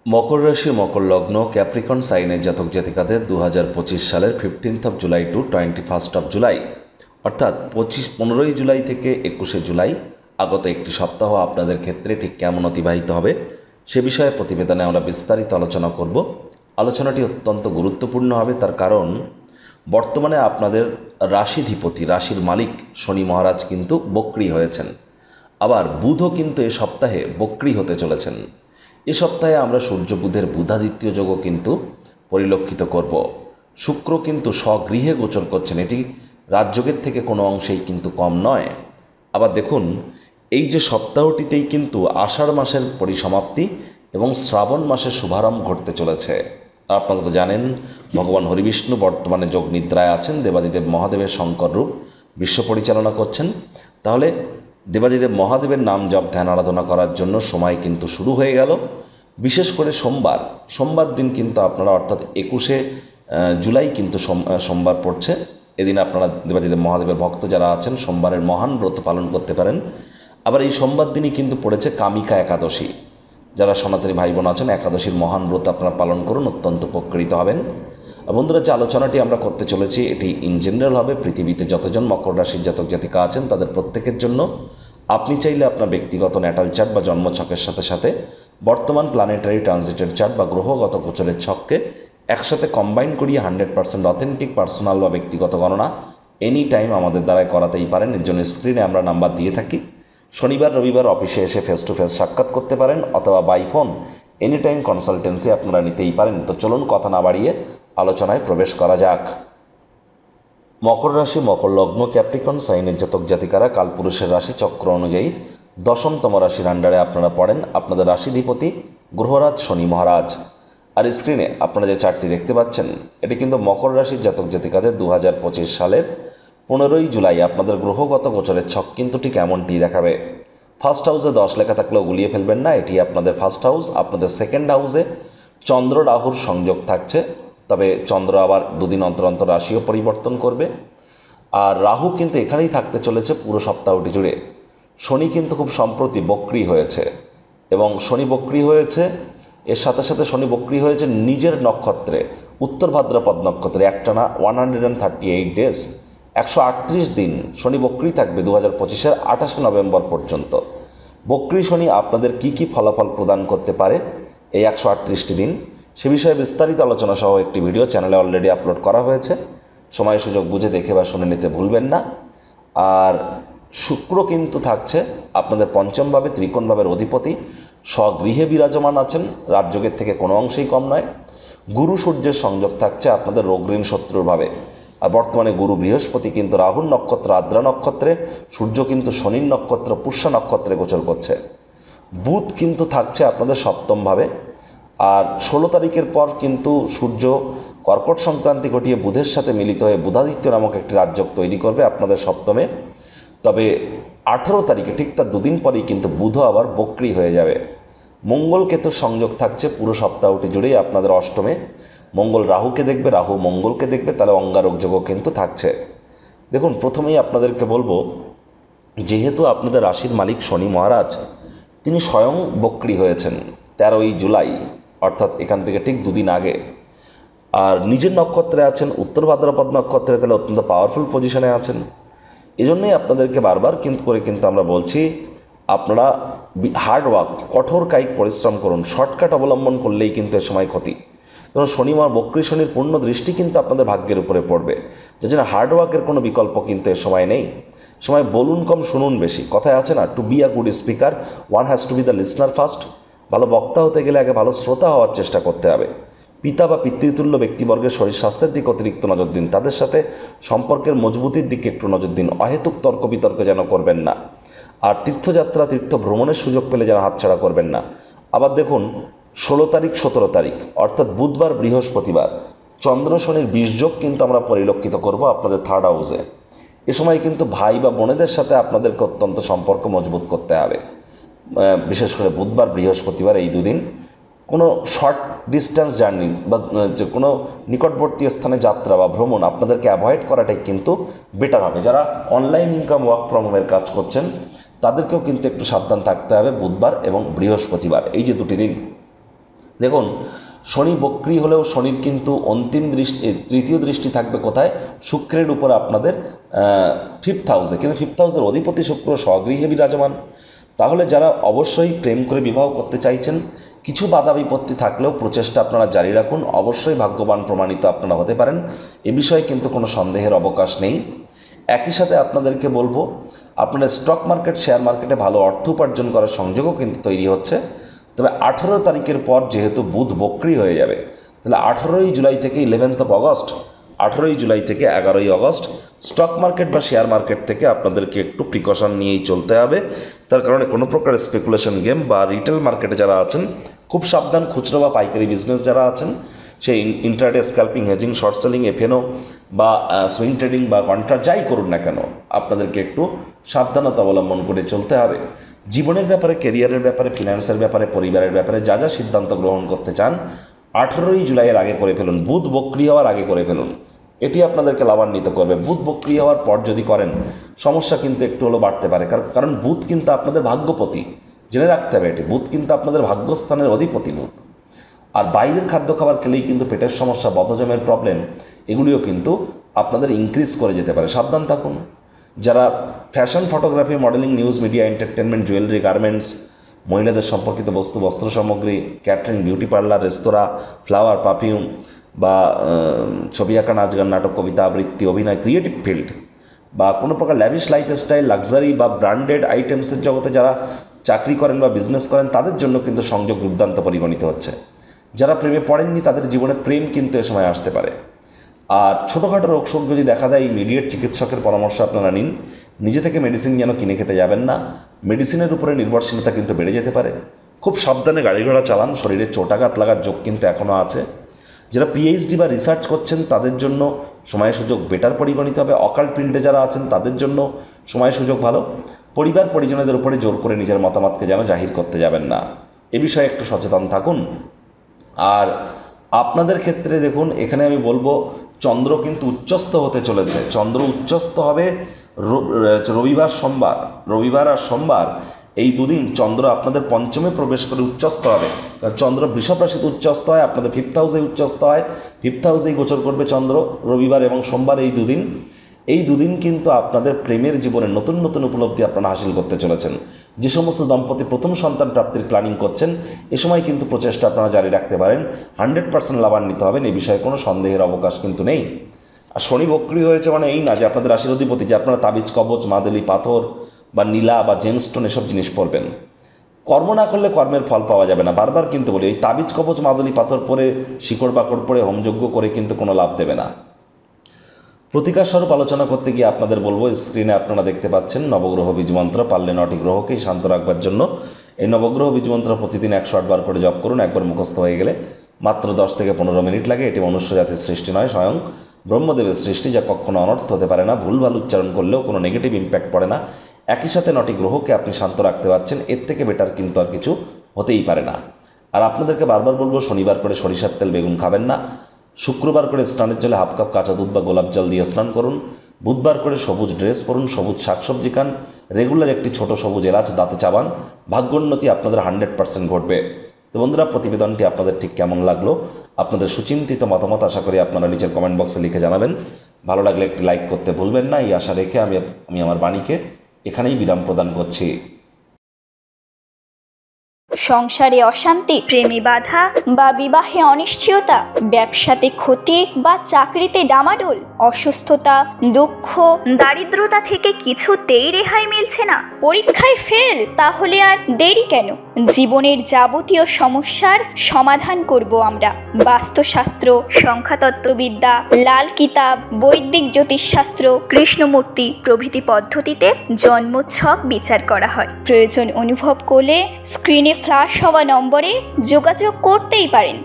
মকর রাশি মকর লগ্ন ক্যাপ্রিকন সাইনের জাতক জাতিকাদের 2025 সালের 15 জুলাই টু 21 জুলাই অর্থাৎ 15 জুলাই থেকে 21 জুলাই আগত একটি সপ্তাহ আপনাদের ক্ষেত্রে ঠিক কেমন অতিবাহিত হবে সে বিষয়ে প্রতিবেদনে আমরা বিস্তারিত আলোচনা করব। আলোচনাটি অত্যন্ত গুরুত্বপূর্ণ হবে, তার কারণ বর্তমানে আপনাদের রাশিধিপতি রাশির মালিক শনি মহারাজ কিন্তু বক্রী হয়েছেন, আবার বুধও কিন্তু এ সপ্তাহে বক্রী হতে চলেছেন। এ সপ্তাহে আমরা সূর্য বুধের বুধাদিত্য যোগও কিন্তু পরিলক্ষিত করব। শুক্র কিন্তু স্বগৃহে গোচর করছেন, এটি রাজযোগের থেকে কোনো অংশেই কিন্তু কম নয়। আবার দেখুন, এই যে সপ্তাহটিতেই কিন্তু আষাঢ় মাসের পরিসমাপ্তি এবং শ্রাবণ মাসের শুভারম্ভ ঘটতে চলেছে। আপনারা তো জানেন ভগবান হরিবিষ্ণু বর্তমানে যোগ নিদ্রায় আছেন, দেবাদিদেব মহাদেবের শঙ্কর রূপ বিশ্ব পরিচালনা করছেন। তাহলে দেবাদিদেব মহাদেবের নাম জপ ধ্যান আরাধনা করার জন্য সময় কিন্তু শুরু হয়ে গেল। বিশেষ করে সোমবার দিন কিন্তু আপনারা অর্থাৎ 21 জুলাই কিন্তু সোমবার পড়ছে। এদিন আপনারা দেবাদিদেব মহাদেবের ভক্ত যারা আছেন সোমবারের মহান ব্রত পালন করতে পারেন। আবার এই সোমবার দিনই কিন্তু পড়েছে কামিকা একাদশী। যারা সনাতনী ভাই বোন আছেন একাদশীর মহান ব্রত আপনারা পালন করুন, অত্যন্ত উপকৃত হবেন। বন্ধুরা, যে আলোচনাটি আমরা করতে চলেছি এটি ইন জেনারেল হবে। পৃথিবীতে যতজন মকর রাশির জাতক জাতিকা আছেন তাদের প্রত্যেকের জন্য। আপনি চাইলে আপনার ব্যক্তিগত ন্যাটাল চার্ট বা জন্মছকের সাথে সাথে বর্তমান প্ল্যানেটারি ট্রানজিটের চার্ট বা গ্রহগত গোচরের ছককে একসাথে কম্বাইন করিয়ে 100% অথেন্টিক পার্সোনাল বা ব্যক্তিগত গণনা এনি টাইম আমাদের দ্বারাই করাতেই পারেন। এর জন্য স্ক্রিনে আমরা নাম্বার দিয়ে থাকি। শনিবার রবিবার অফিসে এসে ফেস টু ফেস সাক্ষাৎ করতে পারেন, অথবা by phone any time consultancy আপনারা নিতেই পারেন। তো চলুন কথা না বাড়িয়ে আলোচনায় প্রবেশ করা যাক। মকর রাশি মকর লগ্ন ক্যাপ্রিকন সাইনের জাতক জাতিকারা কালপুরুষের রাশি চক্র অনুযায়ী 10তম রাশির আন্ডারে আপনারা পড়েন। আপনাদের রাশিধিপতি গ্রহরাজ শনি মহারাজ। আর স্ক্রিনে আপনারা যে চার্টটি দেখতে পাচ্ছেন এটি কিন্তু মকর রাশির জাতক জাতিকাদের 2025 সালের 15 জুলাই আপনাদের গ্রহগত গোচরের ছক কিন্তু ঠিক এমনটি দেখাবে। ফার্স্ট হাউসে 10 লেখা থাকলেও গুলিয়ে ফেলবেন না, এটি আপনাদের ফার্স্ট হাউস। আপনাদের সেকেন্ড হাউসে চন্দ্র রাহুর সংযোগ থাকছে, তবে চন্দ্র আবার দুদিন অন্তর অন্তর রাশিও পরিবর্তন করবে। আর রাহু কিন্তু এখানেই থাকতে চলেছে পুরো সপ্তাহটি জুড়ে। শনি কিন্তু খুব সম্প্রতি বক্রী হয়েছে, এবং শনি বক্রী হয়েছে এর সাথে সাথে শনি বক্রী হয়েছে নিজের নক্ষত্রে, উত্তর ভাদ্রপদ নক্ষত্রে। একটানা 138 ডেজ 138 দিন শনি বক্রী থাকবে 2025-এর 28 নভেম্বর পর্যন্ত। বক্রী শনি আপনাদের কি কি ফলাফল প্রদান করতে পারে এই 138টি দিন, সে বিষয়ে বিস্তারিত আলোচনা সহ একটি ভিডিও চ্যানেলে অলরেডি আপলোড করা হয়েছে। সময় সুযোগ বুঝে দেখে বা শুনে নিতে ভুলবেন না। আর শুক্র কিন্তু থাকছে আপনাদের পঞ্চম ভাবে, ত্রিকোণ ভাবের অধিপতি, স্বগৃহে বিরাজমান আছেন, রাজযোগের থেকে কোনো অংশেই কম নয়। গুরু সূর্যের সংযোগ থাকছে আপনাদের রোগ ঋণ শত্রুর ভাবে। আর বর্তমানে গুরু বৃহস্পতি কিন্তু রাহুর নক্ষত্র আদ্রা নক্ষত্রে, সূর্য কিন্তু শনির নক্ষত্র পুষ্যা নক্ষত্রে গোচর করছে। বুধ কিন্তু থাকছে আপনাদের সপ্তম ভাবে। আর 16 তারিখের পর কিন্তু সূর্য কর্কট সংক্রান্তি ঘটিয়ে বুধের সাথে মিলিত হয়ে বুধাদিত্য নামক একটি রাজযোগ তৈরি করবে আপনাদের সপ্তমে। তবে 18 তারিখে ঠিক তার দুদিন পরেই কিন্তু বুধ আবার বক্রী হয়ে যাবে। মঙ্গল কেতুর সংযোগ থাকছে পুরো সপ্তাহটি জুড়েই আপনাদের অষ্টমে। মঙ্গল রাহুকে দেখবে, রাহু মঙ্গলকে দেখবে, তাহলে অঙ্গারক যোগও কিন্তু থাকছে। দেখুন, প্রথমেই আপনাদেরকে বলবো, যেহেতু আপনাদের রাশির মালিক শনি মহারাজ তিনি স্বয়ং বক্রী হয়েছেন 13 জুলাই, অর্থাৎ এখান থেকে ঠিক দুদিন আগে। আর নিজের নক্ষত্রে আছেন উত্তর ভাদ্রপদ নক্ষত্রে, তাহলে অত্যন্ত পাওয়ারফুল পজিশনে আছেন। এজন্যই আপনাদেরকে বারবার কিন্তু আমরা বলছি, আপনারা হার্ডওয়ার্ক কঠোর কায়িক পরিশ্রম করুন। শর্টকাট অবলম্বন করলেই কিন্তু এ সময় ক্ষতি। কারণ শনিবার বক্রী শনির পূর্ণ দৃষ্টি কিন্তু আপনাদের ভাগ্যের উপরে পড়বে, যে জন্য হার্ডওয়ার্কের কোনো বিকল্প কিন্তু এ সময় নেই। সময় বলুন কম, শুনুন বেশি। কথায় আছে না, to be a good speaker one has to be the listener first. ভালো বক্তা হতে গেলে আগে ভালো শ্রোতা হওয়ার চেষ্টা করতে হবে। পিতা বা পিতৃতুল্য ব্যক্তিবর্গের শরীর স্বাস্থ্যের দিকে অতিরিক্ত নজর দিন, তাদের সাথে সম্পর্কের মজবুতির দিকে একটু নজর দিন। অহেতুক তর্ক বিতর্ক যেন করবেন না। আর তীর্থযাত্রা তীর্থ ভ্রমণের সুযোগ পেলে যেন হাতছাড়া করবেন না। আবার দেখুন, 16 তারিখ 17 তারিখ অর্থাৎ বুধবার বৃহস্পতিবার চন্দ্র শনির বীর্যোগ কিন্তু আমরা পরিলক্ষিত করব আপনাদের থার্ড হাউসে। এ সময় কিন্তু ভাই বা বোনেদের সাথে আপনাদেরকে অত্যন্ত সম্পর্ক মজবুত করতে হবে। বিশেষ করে বুধবার বৃহস্পতিবার এই দুদিন কোনো শর্ট ডিস্টেন্স জার্নি বা কোনো নিকটবর্তী স্থানে যাত্রা বা ভ্রমণ আপনাদেরকে অ্যাভয়েড করাটাই কিন্তু বেটার হবে। যারা অনলাইন ইনকাম ওয়ার্ক ফ্রম হোমের কাজ করছেন তাদেরকেও কিন্তু একটু সাবধান থাকতে হবে বুধবার এবং বৃহস্পতিবার, এই যে দুটি দিন। দেখুন, শনি বক্রী হলেও শনির কিন্তু অন্তিম দৃষ্টি, তৃতীয় দৃষ্টি থাকবে কোথায়? শুক্রের উপর আপনাদের 5th হাউসে, কিন্তু 5th হাউসের অধিপতি শুক্র স্বগৃহে বিরাজমান। তাহলে যারা অবশ্যই প্রেম করে বিবাহ করতে চাইছেন, কিছু বাধা বিপত্তি থাকলেও প্রচেষ্টা আপনারা জারি রাখুন, অবশ্যই ভাগ্যবান প্রমাণিত আপনারা হতে পারেন, এ বিষয়ে কিন্তু কোনো সন্দেহের অবকাশ নেই। একই সাথে আপনাদেরকে বলবো, আপনাদের স্টক মার্কেট, শেয়ার মার্কেটে ভালো অর্থ উপার্জন করার সংযোগও কিন্তু তৈরি হচ্ছে। তবে 18 তারিখের পর যেহেতু বুধ বক্রী হয়ে যাবে, তাহলে 18ই জুলাই থেকে 11th অগস্ট, 18ই জুলাই থেকে 11ই অগস্ট স্টক মার্কেট বা শেয়ার মার্কেট থেকে আপনাদেরকে একটু প্রিকশন নিয়েই চলতে হবে। তার কারণে কোনো প্রকার স্পেকুলেশন গেম বা রিটেল মার্কেটে যারা আছেন খুব সাবধান। খুচরো বা পাইকারি বিজনেস যারা আছেন, সেই intraday, scalping, hedging, short selling, F&O বা সুইং ট্রেডিং বা কন্ট্রাক্ট যাই করুন না কেন, আপনাদেরকে একটু সাবধানতা অবলম্বন করে চলতে হবে। জীবনের ব্যাপারে, কেরিয়ারের ব্যাপারে, ফিনান্সের ব্যাপারে, পরিবারের ব্যাপারে যা যা সিদ্ধান্ত গ্রহণ করতে চান 18ই জুলাইয়ের আগে করে ফেলুন, বুধ বক্রী হওয়ার আগে করে ফেলুন, এটি আপনাদেরকে লাভান্বিত করবে। বুধ বক্রী হওয়ার পর যদি করেন, সমস্যা কিন্তু একটু হলেও বাড়তে পারে, কারণ বুধ কিন্তু আপনাদের ভাগ্যপতি, জেনে রাখতে হবে এটি। বুধ কিন্তু আপনাদের ভাগ্যস্থানের অধিপতি বুধ। আর বাইরের খাদ্য খাবার খেলেই কিন্তু পেটের সমস্যা, বদহজমের প্রবলেম, এগুলিও কিন্তু আপনাদের ইনক্রিজ করে যেতে পারে, সাবধান থাকুন। যারা fashion, photography, modelling, news media, entertainment, jewellery, garments, মহিলাদের সম্পর্কিত বস্তু, বস্ত্র সামগ্রী, ক্যাটারিং, বিউটি পার্লার, রেস্তোরাঁ, ফ্লাওয়ার, পারফিউম বা ছবি আঁকা, নাচ গান, নাটক, কবিতা আবৃত্তি, অভিনয়, ক্রিয়েটিভ ফিল্ড বা কোনো প্রকার ল্যাভিশ লাইফস্টাইল, লাক্সারি বা ব্র্যান্ডেড আইটেমসের জগতে যারা চাকরি করেন বা বিজনেস করেন, তাদের জন্য কিন্তু সংযোগ দুর্দান্ত পরিগণিত হচ্ছে। যারা প্রেমে পড়েননি, তাদের জীবনে প্রেম কিন্তু এ সময় আসতে পারে। আর ছোটোখাটো রোগশোক যদি দেখা দেয়, ইমিডিয়েট চিকিৎসকের পরামর্শ আপনারা নিন। নিজে থেকে মেডিসিন যেন কিনে খেতে যাবেন না, মেডিসিনের উপরে নির্ভরশীলতা কিন্তু বেড়ে যেতে পারে। খুব সাবধানে গাড়ি ঘোড়া চালান, শরীরে চোটাঘাত লাগার যোগ কিন্তু এখনও আছে। যারা পিএইচডি বা রিসার্চ করছেন, তাদের জন্য সময় সুযোগ বেটার পরিগণিত হবে। অকাল্ট ফিল্ডে যারা আছেন, তাদের জন্য সময় সুযোগ ভালো। পরিবার পরিজনদের উপরে জোর করে নিজের মতামতকে যেন জাহির করতে যাবেন না, এ বিষয়ে একটু সচেতন থাকুন। আর আপনাদের ক্ষেত্রে দেখুন, এখানে আমি বলবো, চন্দ্র কিন্তু উচ্চস্থ হতে চলেছে। চন্দ্র উচ্চস্থ হবে রবিবার আর সোমবার, এই দুদিন চন্দ্র আপনাদের পঞ্চমে প্রবেশ করে উচ্চস্থ হবে। কারণ চন্দ্র বৃষভ রাশিতে উচ্চস্থ হয়, আপনাদের 5th হাউসে উচ্চস্থ হয়, 5th হাউসেই গোচর করবে চন্দ্র রবিবার এবং সোমবার। এই দুদিন কিন্তু আপনাদের প্রেমের জীবনে নতুন নতুন উপলব্ধি আপনারা হাসিল করতে চলেছেন। যে সমস্ত দম্পতি প্রথম সন্তান প্রাপ্তির প্ল্যানিং করছেন, এ সময় কিন্তু প্রচেষ্টা আপনারা জারি রাখতে পারেন, 100% লাভান্বিত হবেন, এই বিষয়ে কোনো সন্দেহের অবকাশ কিন্তু নেই। আর শনি বক্রী হয়েছে মানে এই না যে আপনাদের রাশির অধিপতি, যে আপনারা তাবিজ, কবচ, মাদুলি, পাথর বা নীলা বা জেমস্টোন এসব জিনিস পরবেন। কর্ম না করলে কর্মের ফল পাওয়া যাবে না। বারবার কিন্তু বলি, এই তাবিজ, কবচ, মাদুলি, পাথর পরে, শিকড় বাকড় পরে, হোমযজ্ঞ করে কিন্তু কোনো লাভ দেবে না। প্রতিকার স্বরূপ আলোচনা করতে গিয়ে আপনাদের বলবো, স্ক্রিনে আপনারা দেখতে পাচ্ছেন নবগ্রহ বীজমন্ত্র। পারলে 9টি গ্রহকেই শান্ত রাখবার জন্য এই নবগ্রহ বীজমন্ত্র প্রতিদিন 108 বার করে জপ করুন। একবার মুখস্থ হয়ে গেলে মাত্র 10 থেকে 15 মিনিট লাগে। এটি মনুষ্য জাতির সৃষ্টি নয়, স্বয়ং ব্রহ্মদেবের সৃষ্টি, যা কখনো অনর্থ হতে পারে না। ভুলভাল উচ্চারণ করলেও কোনো নেগেটিভ ইম্প্যাক্ট পড়ে না। একই সাথে 9টি গ্রহকে আপনি শান্ত রাখতে পারছেন, এর থেকে বেটার কিন্তু আর কিছু হতেই পারে না। আর আপনাদেরকে বারবার বলবো, শনিবার করে সরিষার তেল, বেগুন খাবেন না। শুক্রবার করে স্নানের জলে হাফ কাপ কাঁচা দুধ বা গোলাপ জল দিয়ে স্নান করুন। বুধবার করে সবুজ ড্রেস পরুন, সবুজ শাকসবজি খান, রেগুলার একটি ছোট সবুজ এলাচ দাঁতে চাবান। ভাগ্যোন্নতি আপনাদের 100% ঘটবে। তো বন্ধুরা, প্রতিবেদনটি আপনাদের ঠিক কেমন লাগলো, আপনাদের সুচিন্তিত মতামত আশা করি আপনারা নিচের কমেন্ট বক্সে লিখে জানাবেন। ভালো লাগলে একটি লাইক করতে ভুলবেন না। এই আশা রেখে আমি আমার বাণীকে এখানেই বিরাম প্রদান করছি। সংসারে অশান্তি, প্রেমে বাধা বা বিবাহে অনিশ্চয়তা, ব্যবসাতে ক্ষতি বা চাকরিতে ডামাডোল, অসুস্থতা, দুঃখ, দারিদ্রতা থেকে কিছুতেই রেহাই মিলছে না, পরীক্ষায় ফেল, তাহলে আর দেরি কেন? জীবনের যাবতীয় সমস্যার সমাধান করব আমরা। বাস্তুশাস্ত্র, সংখ্যাতত্ত্ববিদ্যা, লাল কিতাব, বৈদিক জ্যোতিষশাস্ত্র, কৃষ্ণমূর্তি প্রভৃতি পদ্ধতিতে জন্মছক বিচার করা হয়। প্রয়োজন অনুভব করলে স্ক্রিনে ফ্ল্যাশ হওয়া নম্বরে যোগাযোগ করতেই পারেন।